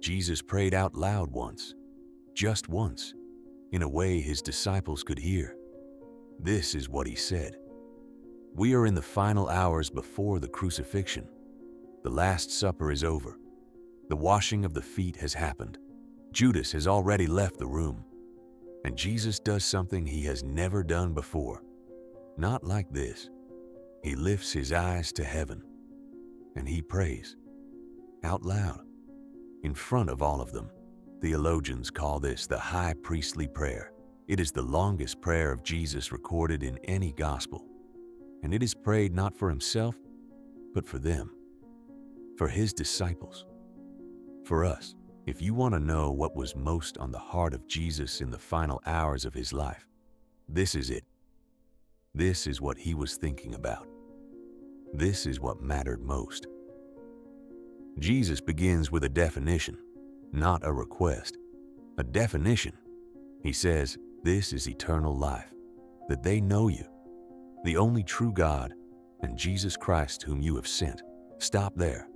Jesus prayed out loud once, just once, in a way his disciples could hear. This is what he said. We are in the final hours before the crucifixion. The Last Supper is over. The washing of the feet has happened. Judas has already left the room. And Jesus does something he has never done before. Not like this. He lifts his eyes to heaven, and he prays, out loud, in front of all of them. Theologians call this the high priestly prayer. It is the longest prayer of Jesus recorded in any gospel, and it is prayed not for himself, but for them, for his disciples, for us. If you want to know what was most on the heart of Jesus in the final hours of his life, this is it. This is what he was thinking about. This is what mattered most. Jesus begins with a definition, not a request. A definition. He says, "This is eternal life, that they know you, the only true God, and Jesus Christ whom you have sent." Stop there.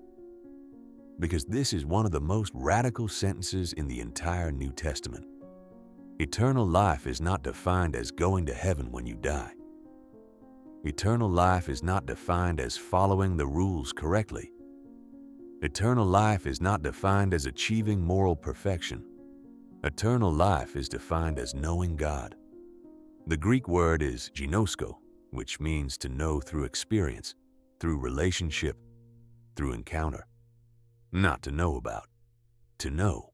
Because this is one of the most radical sentences in the entire New Testament. Eternal life is not defined as going to heaven when you die. Eternal life is not defined as following the rules correctly. Eternal life is not defined as achieving moral perfection. Eternal life is defined as knowing God. The Greek word is ginosko, which means to know through experience, through relationship, through encounter. Not to know about, to know.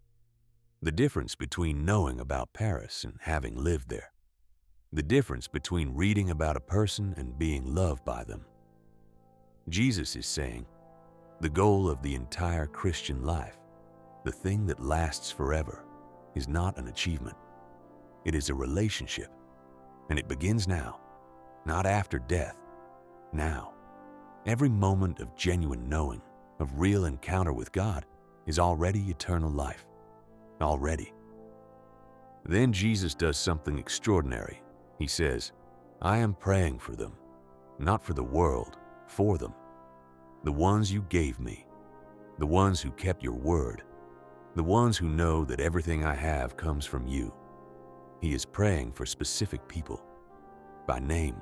The difference between knowing about Paris and having lived there. The difference between reading about a person and being loved by them. Jesus is saying, the goal of the entire Christian life, the thing that lasts forever, is not an achievement. It is a relationship, and it begins now, not after death, now. Every moment of genuine knowing, of real encounter with God, is already eternal life. Already. Then Jesus does something extraordinary. He says, "I am praying for them, not for the world, for them. The ones you gave me, the ones who kept your word, the ones who know that everything I have comes from you." He is praying for specific people, by name,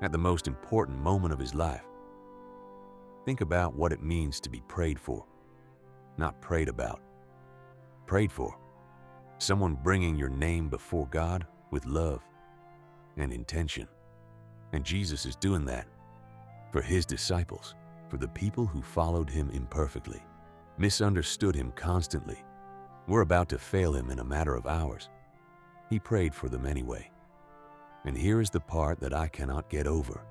at the most important moment of his life. Think about what it means to be prayed for, not prayed about. Prayed for. Someone bringing your name before God with love and intention. And Jesus is doing that for his disciples, for the people who followed him imperfectly, misunderstood him constantly, were about to fail him in a matter of hours. He prayed for them anyway. And here is the part that I cannot get over.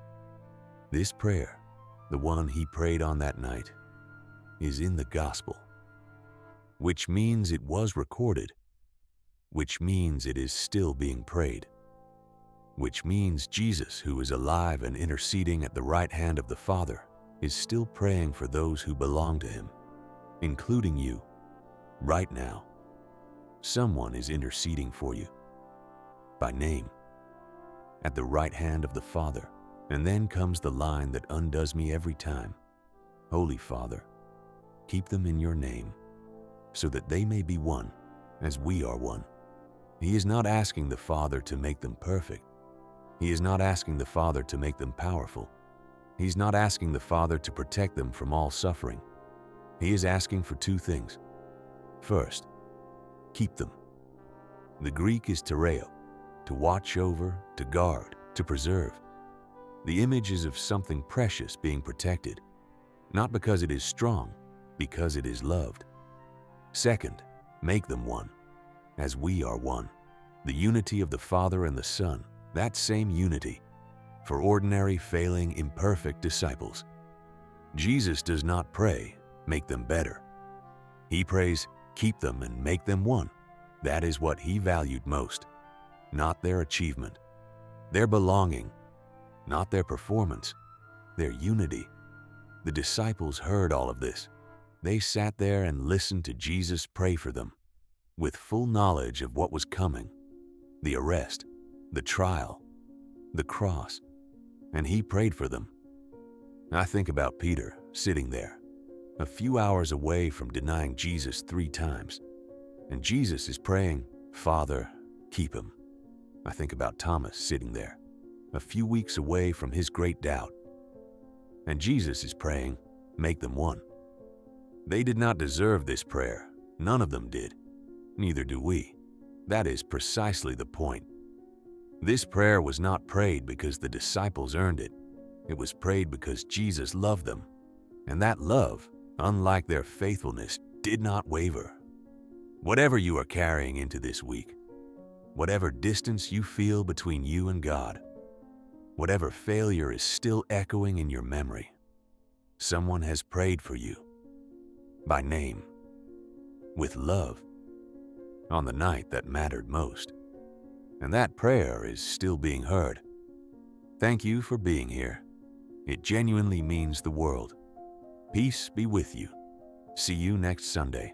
This prayer, the one he prayed on that night, is in the gospel, which means it was recorded, which means it is still being prayed, which means Jesus, who is alive and interceding at the right hand of the Father, is still praying for those who belong to him, including you, right now. Someone is interceding for you, by name, at the right hand of the Father. And then comes the line that undoes me every time. "Holy Father, keep them in your name, so that they may be one, as we are one." He is not asking the Father to make them perfect. He is not asking the Father to make them powerful. He's not asking the Father to protect them from all suffering. He is asking for two things. First, keep them. The Greek is tereo, to watch over, to guard, to preserve. The image is of something precious being protected, not because it is strong, because it is loved. Second, make them one, as we are one. The unity of the Father and the Son, that same unity, for ordinary, failing, imperfect disciples. Jesus does not pray, "Make them better." He prays, "Keep them and make them one." That is what he valued most, not their achievement, their belonging, not their performance, their unity. The disciples heard all of this. They sat there and listened to Jesus pray for them, with full knowledge of what was coming, the arrest, the trial, the cross, and he prayed for them. I think about Peter sitting there, a few hours away from denying Jesus 3 times. And Jesus is praying, "Father, keep him." I think about Thomas sitting there, a few weeks away from his great doubt. And Jesus is praying, "Make them one." They did not deserve this prayer. None of them did. Neither do we. That is precisely the point. This prayer was not prayed because the disciples earned it. It was prayed because Jesus loved them. And that love, unlike their faithfulness, did not waver. Whatever you are carrying into this week, whatever distance you feel between you and God, whatever failure is still echoing in your memory, someone has prayed for you, by name, with love, on the night that mattered most. And that prayer is still being heard. Thank you for being here. It genuinely means the world. Peace be with you. See you next Sunday.